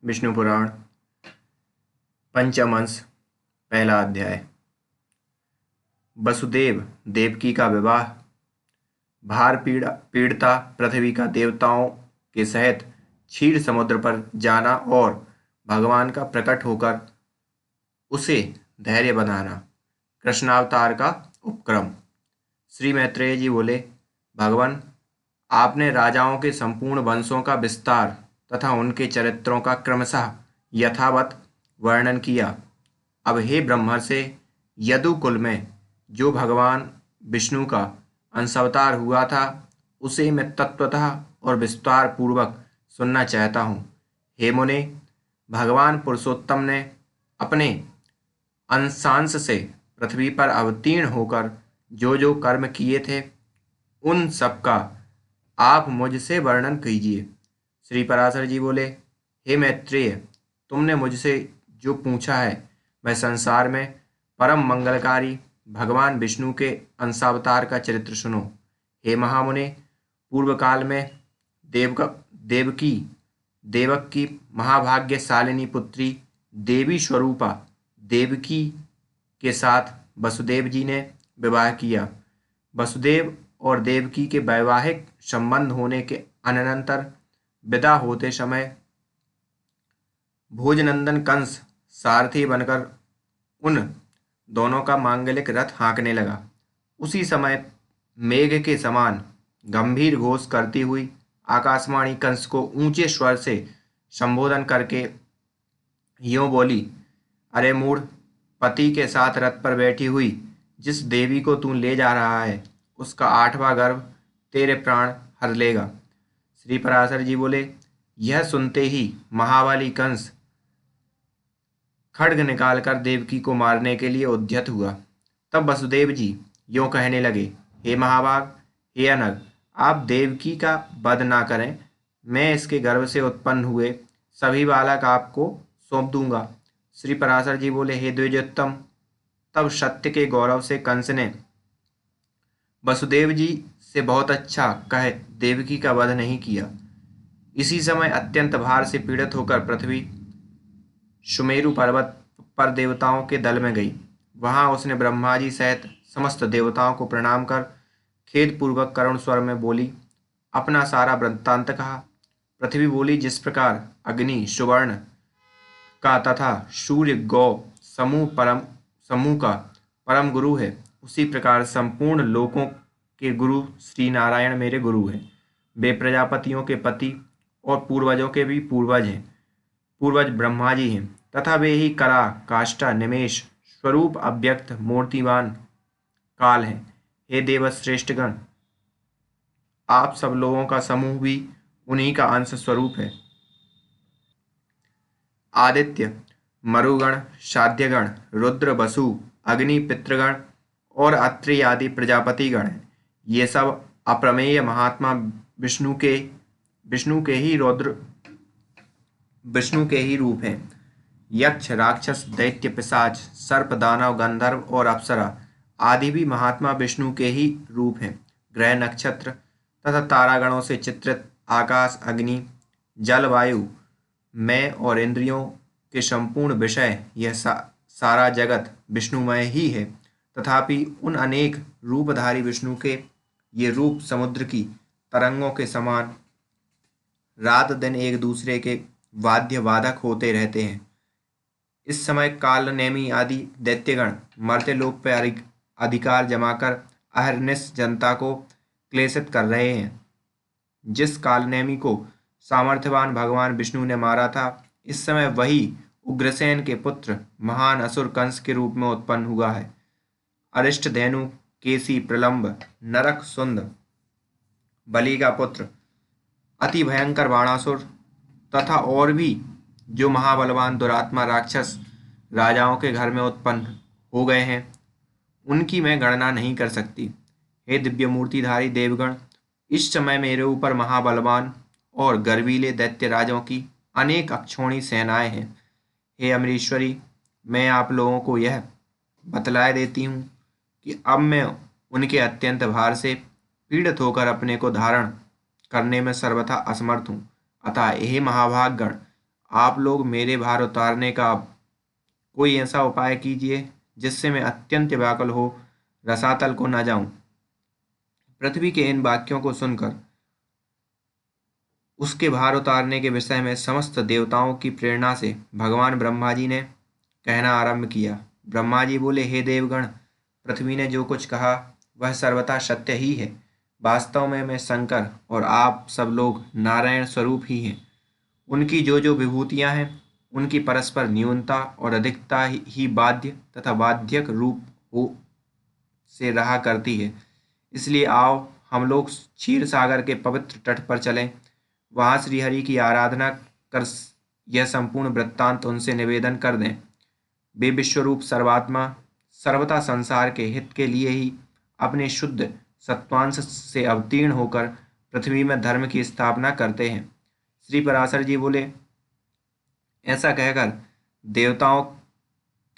विष्णु पुराण पंचम अंश पहला अध्याय। वसुदेव देवकी का विवाह। भार पीड़ता पृथ्वी का देवताओं के सहित क्षीर समुद्र पर जाना और भगवान का प्रकट होकर उसे धैर्य बनाना। कृष्णावतार का उपक्रम। श्री मैत्रेय जी बोले, भगवान, आपने राजाओं के संपूर्ण वंशों का विस्तार तथा उनके चरित्रों का क्रमशः यथावत वर्णन किया। अब हे ब्रह्मर्षि, यदुकुल में जो भगवान विष्णु का अंशावतार हुआ था, उसे मैं तत्वतः और विस्तार पूर्वक सुनना चाहता हूँ। हे मुने, भगवान पुरुषोत्तम ने अपने अंशांश से पृथ्वी पर अवतीर्ण होकर जो जो कर्म किए थे, उन सब का आप मुझसे वर्णन कीजिए। श्री पराशर जी बोले, हे मैत्रेय, तुमने मुझसे जो पूछा है वह संसार में परम मंगलकारी भगवान विष्णु के अंशावतार का चरित्र सुनो। हे महामुने, पूर्व काल में देवक की महाभाग्यशालिनी पुत्री देवी स्वरूपा देवकी के साथ वसुदेव जी ने विवाह किया। वसुदेव और देवकी के वैवाहिक संबंध होने के अनंतर विदा होते समय भोजनंदन कंस सारथी बनकर उन दोनों का मांगलिक रथ हाँकने लगा। उसी समय मेघ के समान गंभीर घोष करती हुई आकाशवाणी कंस को ऊंचे स्वर से संबोधन करके यूं बोली, अरे मूढ़, पति के साथ रथ पर बैठी हुई जिस देवी को तू ले जा रहा है, उसका 8वां गर्भ तेरे प्राण हर लेगा। श्री पराशर जी बोले, यह सुनते ही महाबली कंस खड्ग निकालकर देवकी को मारने के लिए उद्यत हुआ। तब वसुदेव जी यूं कहने लगे, हे महाभाग, हे अनग, आप देवकी का वध ना करें। मैं इसके गर्भ से उत्पन्न हुए सभी बालक आपको सौंप दूंगा। श्री पराशर जी बोले, हे द्विजोत्तम, तब सत्य के गौरव से कंस ने वसुदेव जी से बहुत अच्छा कह देवकी का वध नहीं किया। इसी समय अत्यंत भार से पीड़ित होकर पृथ्वी सुमेरु पर्वत पर देवताओं के दल में गई। वहां उसने ब्रह्मा जी सहित समस्त देवताओं को प्रणाम कर खेद पूर्वक करुण स्वर में बोली, अपना सारा वृत्तांत कहा। पृथ्वी बोली, जिस प्रकार अग्नि सुवर्ण का तथा सूर्य गौ समूह का परम गुरु है, उसी प्रकार संपूर्ण लोकों के गुरु श्री नारायण मेरे गुरु हैं। वे प्रजापतियों के पति और पूर्वजों के भी पूर्वज हैं। पूर्वज ब्रह्मा जी हैं तथा वे ही कला काष्ठा निमेष स्वरूप अव्यक्त मूर्तिवान काल हैं। हे देवश्रेष्ठगण, आप सब लोगों का समूह भी उन्हीं का अंश स्वरूप है। आदित्य, मरुगण, साध्यगण, रुद्र, वसु, अग्नि, पितृगण और अत्रि आदि प्रजापतिगण हैं। ये सब अप्रमेय महात्मा विष्णु के ही रूप हैं। यक्ष, राक्षस, दैत्य, पिशाच, सर्प, दानव, गंधर्व और अप्सरा आदि भी महात्मा विष्णु के ही रूप हैं। ग्रह, नक्षत्र तथा तारागणों से चित्रित आकाश, अग्नि, जल, वायु, मैं और इंद्रियों के संपूर्ण विषय, यह सारा जगत विष्णुमय ही है। तथापि उन अनेक रूपधारी विष्णु के ये रूप समुद्र की तरंगों के समान रात दिन एक दूसरे के वाद्य वादक होते रहते हैं। इस समय कालनेमी आदि दैत्यगण मर्त्यलोक पर अधिकार जमाकर अहर्निश जनता को क्लेशित कर रहे हैं। जिस कालनेमी को सामर्थ्यवान भगवान विष्णु ने मारा था, इस समय वही उग्रसेन के पुत्र महान असुर कंस के रूप में उत्पन्न हुआ है। अरिष्ट, धेनु, केसी, प्रलंब, नरक, सुंद, बलि का पुत्र अति भयंकर बाणासुर तथा और भी जो महाबलवान दुरात्मा राक्षस राजाओं के घर में उत्पन्न हो गए हैं, उनकी मैं गणना नहीं कर सकती। हे दिव्य मूर्तिधारी देवगण, इस समय मेरे ऊपर महाबलवान और गर्वीले दैत्य राजों की अनेक अक्षौणी सेनाएं हैं। हे अमरीश्वरी, मैं आप लोगों को यह बतलाए देती हूँ कि अब मैं उनके अत्यंत भार से पीड़ित होकर अपने को धारण करने में सर्वथा असमर्थ हूँ। अतः हे महाभागगण, आप लोग मेरे भार उतारने का कोई ऐसा उपाय कीजिए जिससे मैं अत्यंत व्याकुल हो रसातल को न जाऊं। पृथ्वी के इन वाक्यों को सुनकर उसके भार उतारने के विषय में समस्त देवताओं की प्रेरणा से भगवान ब्रह्मा जी ने कहना आरंभ किया। ब्रह्मा जी बोले, हे देवगण, पृथ्वी ने जो कुछ कहा वह सर्वथा सत्य ही है। वास्तव में मैं शंकर और आप सब लोग नारायण स्वरूप ही हैं। उनकी जो जो विभूतियां हैं उनकी परस्पर न्यूनता और अधिकता ही बाध्य तथा बाध्यक रूप हो से रहा करती है। इसलिए आओ हम लोग क्षीर सागर के पवित्र तट पर चलें, वहां श्रीहरि की आराधना कर यह संपूर्ण वृत्तांत उनसे निवेदन कर दें। वे विश्वरूप सर्वात्मा सर्वथा संसार के हित के लिए ही अपने शुद्ध सत्वांश से अवतीर्ण होकर पृथ्वी में धर्म की स्थापना करते हैं। श्री पराशर जी बोले, ऐसा कहकर देवताओं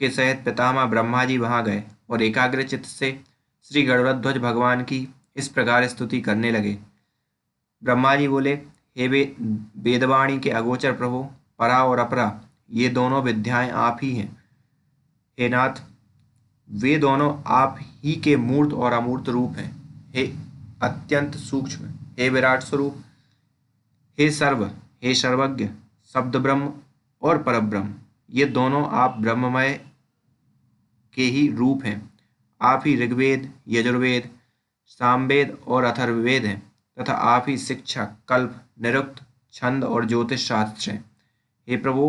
के सहित पितामह ब्रह्मा जी वहां गए और एकाग्र चित्त से श्री गरुड़ध्वज भगवान की इस प्रकार स्तुति करने लगे। ब्रह्मा जी बोले, हे वेदवाणी के अगोचर प्रभु, परा और अपरा ये दोनों विद्याएं आप ही हैं। हे नाथ, वे दोनों आप ही के मूर्त और अमूर्त रूप हैं। हे अत्यंत सूक्ष्म, हे विराट स्वरूप, हे सर्व, हे सर्वज्ञ, शब्द ब्रह्म और परब्रह्म, ये दोनों आप ब्रह्ममय के ही रूप हैं। आप ही ऋग्वेद, यजुर्वेद, सामवेद और अथर्ववेद हैं तथा आप ही शिक्षा, कल्प, निरुक्त, छंद और ज्योतिष शास्त्र हैं। हे प्रभु,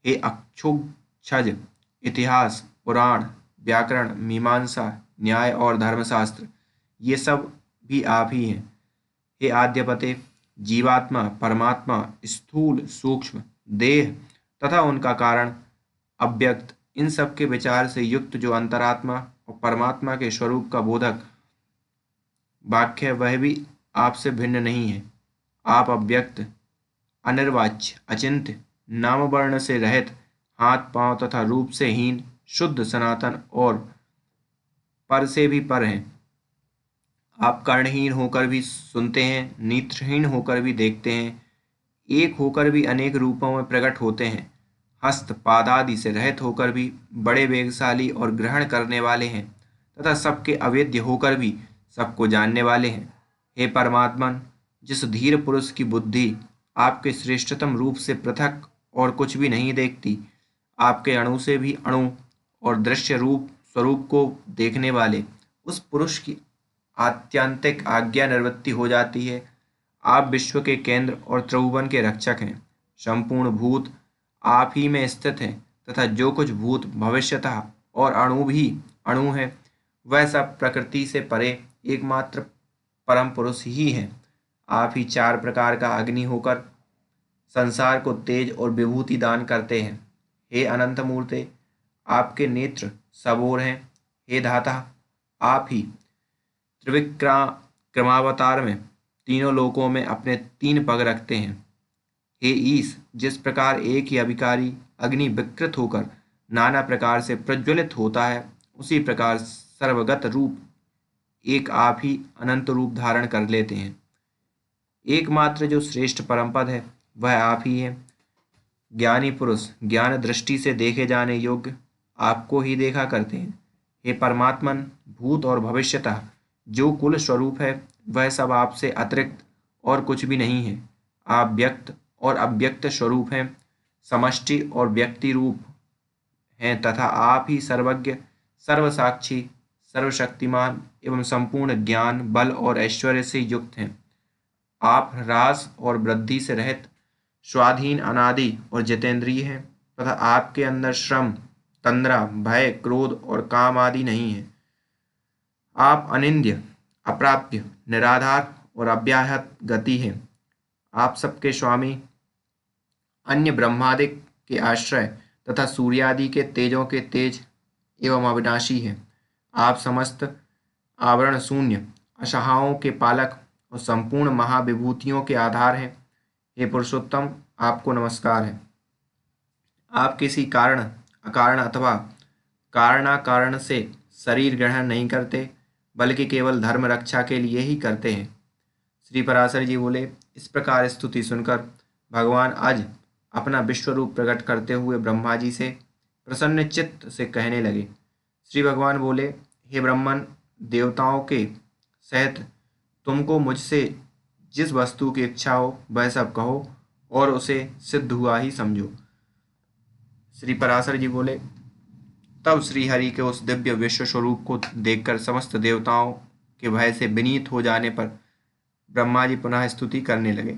हे अक्षोक्षज, इतिहास, पुराण, व्याकरण, मीमांसा, न्याय और धर्मशास्त्र, ये सब भी आप ही हैं। हे आद्यपते, जीवात्मा, परमात्मा, स्थूल, सूक्ष्म, देह तथा उनका कारण, अव्यक्त, इन सब के विचार से युक्त जो अंतरात्मा और परमात्मा के स्वरूप का बोधक वाक्य, वह भी आपसे भिन्न नहीं है। आप अव्यक्त, अनिर्वाच्य, अचिंत्य, नाम वर्ण से रहित, हाथ पांव तथा रूप से हीन, शुद्ध, सनातन और पर से भी पर हैं। आप कर्णहीन होकर भी सुनते हैं, नेत्रहीन होकर भी देखते हैं, एक होकर भी अनेक रूपों में प्रकट होते हैं, हस्त पादादि से रहित होकर भी बड़े वेगशाली और ग्रहण करने वाले हैं तथा सबके अवेद्य होकर भी सबको जानने वाले हैं। हे परमात्मन, जिस धीर पुरुष की बुद्धि आपके श्रेष्ठतम रूप से पृथक और कुछ भी नहीं देखती, आपके अणु से भी अणु और दृश्य रूप स्वरूप को देखने वाले उस पुरुष की आत्यंतिक आज्ञा निवृत्ति हो जाती है। आप विश्व के केंद्र और त्रिभुवन के रक्षक हैं। संपूर्ण भूत आप ही में स्थित हैं तथा जो कुछ भूत भविष्यतः और अणु भी अणु है, वह सब प्रकृति से परे एकमात्र परम पुरुष ही हैं। आप ही चार प्रकार का अग्नि होकर संसार को तेज और विभूति दान करते हैं। हे अनंत मूर्ते, आपके नेत्र सबोर हैं। हे धाता, आप ही त्रिविक्रमावतार में तीनों लोकों में अपने तीन पग रखते हैं। हे ईश, जिस प्रकार एक ही अभिकारी अग्नि विकृत होकर नाना प्रकार से प्रज्वलित होता है, उसी प्रकार सर्वगत रूप एक आप ही अनंत रूप धारण कर लेते हैं। एकमात्र जो श्रेष्ठ परमपद है वह आप ही है। ज्ञानी पुरुष ज्ञान दृष्टि से देखे जाने योग्य आपको ही देखा करते हैं। हे परमात्मन, भूत और भविष्यतः जो कुल स्वरूप है वह सब आपसे अतिरिक्त और कुछ भी नहीं है। आप व्यक्त और अव्यक्त स्वरूप हैं, समष्टि और व्यक्ति रूप हैं तथा आप ही सर्वज्ञ, सर्वसाक्षी, सर्वशक्तिमान एवं संपूर्ण ज्ञान, बल और ऐश्वर्य से युक्त हैं। आप ह्रास और वृद्धि से रहित, स्वाधीन, अनादि और जितेंद्रिय हैं तथा आपके अंदर श्रम, तंद्रा, भय, क्रोध और काम आदि नहीं है। आप अनिंद्य, अप्राप्य, निराधार और अव्याहत गति हैं। आप सबके स्वामी, अन्य ब्रह्मादिक के आश्रय तथा सूर्यादि के तेजों के तेज एवं अविनाशी हैं। आप समस्त आवरण शून्य, अशहाओं के पालक और संपूर्ण महाविभूतियों के आधार हैं। हे पुरुषोत्तम, आपको नमस्कार है। आप किसी कारण, अकारण अथवा कारणाकारण से शरीर ग्रहण नहीं करते, बल्कि केवल धर्म रक्षा के लिए ही करते हैं। श्री पराशर जी बोले, इस प्रकार स्तुति सुनकर भगवान आज अपना विश्वरूप प्रकट करते हुए ब्रह्मा जी से प्रसन्न चित्त से कहने लगे। श्री भगवान बोले, हे ब्रह्मन, देवताओं के सहित तुमको मुझसे जिस वस्तु की इच्छा हो वह सब कहो और उसे सिद्ध हुआ ही समझो। श्री पराशर जी बोले, तब श्री हरि के उस दिव्य विश्व स्वरूप को देखकर समस्त देवताओं के भय से विनीत हो जाने पर ब्रह्मा जी पुनः स्तुति करने लगे।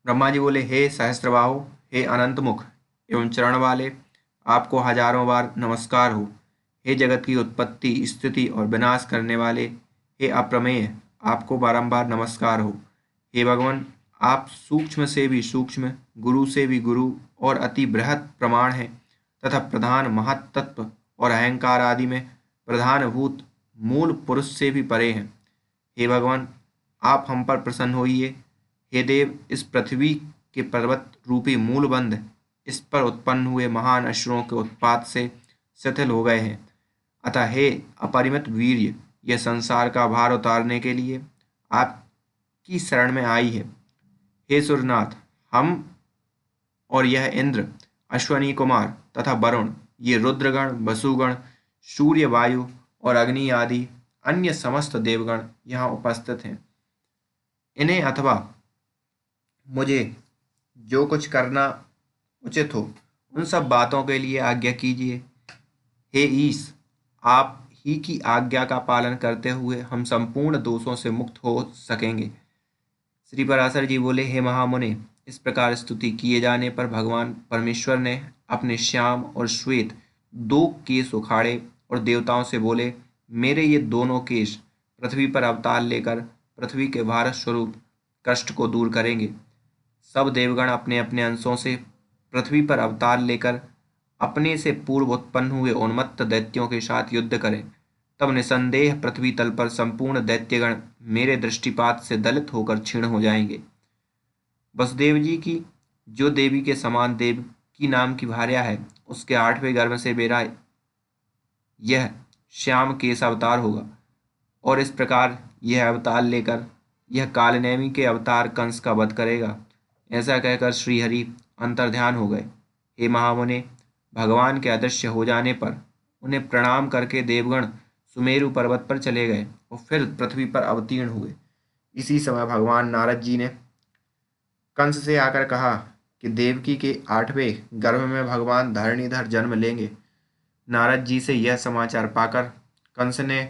ब्रह्मा जी बोले, हे सहस्त्रबाहु, हे अनंत मुख एवं चरण वाले, आपको हजारों बार नमस्कार हो। हे जगत की उत्पत्ति, स्थिति और विनाश करने वाले, हे अप्रमेय, आपको बारंबार नमस्कार हो। हे भगवान, आप सूक्ष्म से भी सूक्ष्म, गुरु से भी गुरु और अति बृहत प्रमाण हैं तथा प्रधान महत्तत्व और अहंकार आदि में प्रधानभूत मूल पुरुष से भी परे हैं। हे भगवान, आप हम पर प्रसन्न होइए। हे देव, इस पृथ्वी के पर्वत रूपी मूलबंध इस पर उत्पन्न हुए महान अश्रुओं के उत्पात से शिथिल हो गए हैं। अतः हे अपरिमित वीर्य, यह संसार का भार उतारने के लिए आपकी शरण में आई है। हे सुरनाथ, हम और यह इंद्र, अश्वनी कुमार तथा वरुण, ये रुद्रगण, वसुगण, सूर्य, वायु और अग्नि आदि अन्य समस्त देवगण यहाँ उपस्थित हैं। इन्हें अथवा मुझे जो कुछ करना उचित हो उन सब बातों के लिए आज्ञा कीजिए। हे ईश, आप ही की आज्ञा का पालन करते हुए हम संपूर्ण दोषों से मुक्त हो सकेंगे। श्री पराशर जी बोले, हे महामुने, इस प्रकार स्तुति किए जाने पर भगवान परमेश्वर ने अपने श्याम और श्वेत दो केश उखाड़े और देवताओं से बोले, मेरे ये दोनों केश पृथ्वी पर अवतार लेकर पृथ्वी के भारत स्वरूप कष्ट को दूर करेंगे। सब देवगण अपने अपने अंशों से पृथ्वी पर अवतार लेकर अपने से पूर्व उत्पन्न हुए उन्मत्त दैत्यों के साथ युद्ध करें। तब निसंदेह पृथ्वी तल पर संपूर्ण दैत्यगण मेरे दृष्टिपात से दलित होकर क्षीण हो जाएंगे। वसुदेव जी की, जो देवी के समान देव की नाम की भार्या है, उसके 8वें गर्भ से मेरा यह श्याम केश अवतार होगा और इस प्रकार यह अवतार लेकर यह कालनेमी के अवतार कंस का वध करेगा। ऐसा कहकर श्रीहरि अंतर्ध्यान हो गए। हे महामुने, भगवान के अदृश्य हो जाने पर उन्हें प्रणाम करके देवगण सुमेरु पर्वत पर चले गए और फिर पृथ्वी पर अवतीर्ण हुए। इसी समय भगवान नारद जी ने कंस से आकर कहा कि देवकी के 8वें गर्भ में भगवान धरणीधर जन्म लेंगे। नारद जी से यह समाचार पाकर कंस ने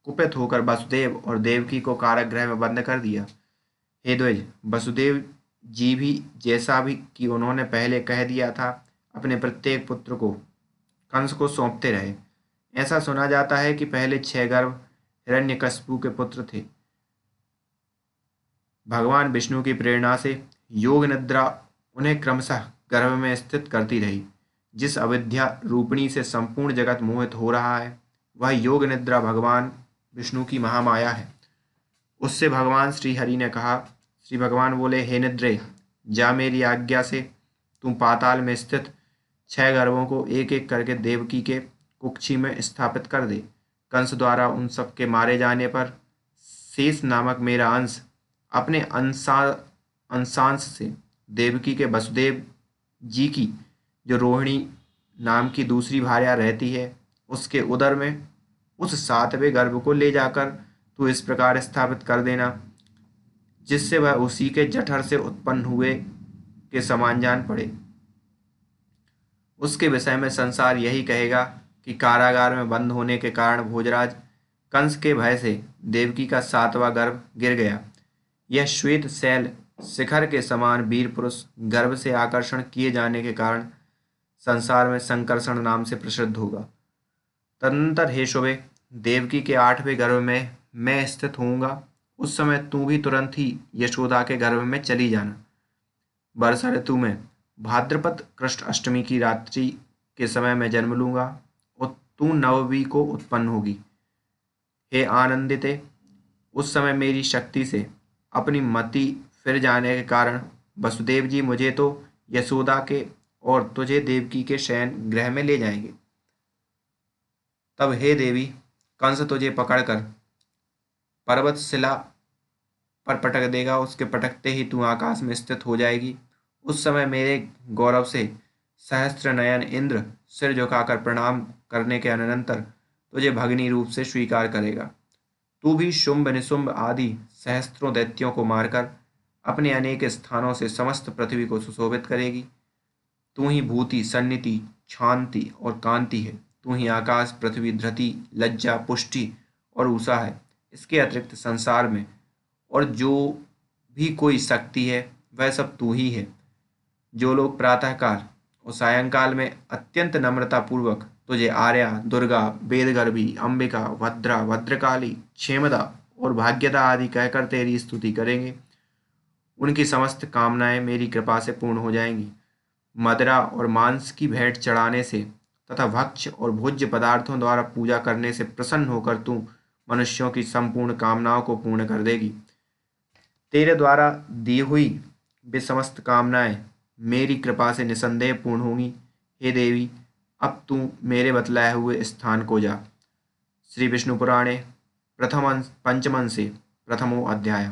कुपित होकर वसुदेव और देवकी को कारागृह में बंद कर दिया। हे द्विज, वसुदेव जी भी जैसा भी कि उन्होंने पहले कह दिया था, अपने प्रत्येक पुत्र को कंस को सौंपते रहे। ऐसा सुना जाता है कि पहले 6 गर्भ हिरण्यकशिपु के पुत्र थे। भगवान विष्णु की प्रेरणा से योग निद्रा उन्हें क्रमशः गर्भ में स्थित करती रही। जिस अविद्या रूपिणी से संपूर्ण जगत मोहित हो रहा है, वह योग निद्रा भगवान विष्णु की महामाया है। उससे भगवान श्री हरि ने कहा। श्री भगवान बोले, हे निद्रे, जा, मेरी आज्ञा से तुम पाताल में स्थित 6 गर्भों को एक एक करके देवकी के कुक्षी में स्थापित कर दे। कंस द्वारा उन सब के मारे जाने पर शेष नामक मेरा अंश अपने अंशांश से देवकी के वसुदेव जी की, जो रोहिणी नाम की दूसरी भार्या रहती है, उसके उदर में उस 7वें गर्भ को ले जाकर तू इस प्रकार स्थापित कर देना जिससे वह उसी के जठर से उत्पन्न हुए के समान जान पड़े। उसके विषय में संसार यही कहेगा कि कारागार में बंद होने के कारण भोजराज कंस के भय से देवकी का 7वां गर्भ गिर गया। यह श्वेत शैल शिखर के समान वीर पुरुष गर्भ से आकर्षण किए जाने के कारण संसार में संकर्षण नाम से प्रसिद्ध होगा। तदनंतर हे शुभे, देवकी के 8वें गर्भ में मैं स्थित होऊंगा। उस समय तू भी तुरंत ही यशोदा के गर्भ में चली जाना। वर्षा ऋतु में भाद्रपद कृष्ण अष्टमी की रात्रि के समय मैं जन्म लूंगा और तू नवमी को उत्पन्न होगी। हे आनंदिते, उस समय मेरी शक्ति से अपनी मति फिर जाने के कारण वसुदेव जी मुझे तो यशोदा के और तुझे देवकी के शयन गृह में ले जाएंगे। तब हे देवी, कंस तुझे पकड़कर पर पटक देगा, उसके पटकते ही तू आकाश में स्थित हो जाएगी। उस समय मेरे गौरव से सहस्त्र नयन इंद्र सिर झुकाकर प्रणाम करने के अनंतर तुझे भगिनी रूप से स्वीकार करेगा। तू भी शुंभ निशुंभ आदि सहस्त्रों दैत्यों को मारकर अपने अनेक स्थानों से समस्त पृथ्वी को सुशोभित करेगी। तू ही भूति, सन्निधि, शांति और कांति है। तू ही आकाश, पृथ्वी, धरती, लज्जा, पुष्टि और उषा है। इसके अतिरिक्त संसार में और जो भी कोई शक्ति है वह सब तू ही है। जो लोग प्रातःकाल और सायंकाल में अत्यंत नम्रता पूर्वक तुझे आर्या, दुर्गा, वेदगर्भी, अंबिका, भद्रा, भद्रकाली, क्षेमदा और भाग्यदा आदि कहकर तेरी स्तुति करेंगे, उनकी समस्त कामनाएं मेरी कृपा से पूर्ण हो जाएंगी। मदिरा और मांस की भेंट चढ़ाने से तथा भक्ष्य और भोज्य पदार्थों द्वारा पूजा करने से प्रसन्न होकर तू मनुष्यों की संपूर्ण कामनाओं को पूर्ण कर देगी। तेरे द्वारा दी हुई वे समस्त कामनाएं मेरी कृपा से निसंदेह पूर्ण होंगी। हे देवी, अब तू मेरे बतलाए हुए स्थान को जा। श्री विष्णु पुराणे प्रथम पंचमन से प्रथमो अध्याय।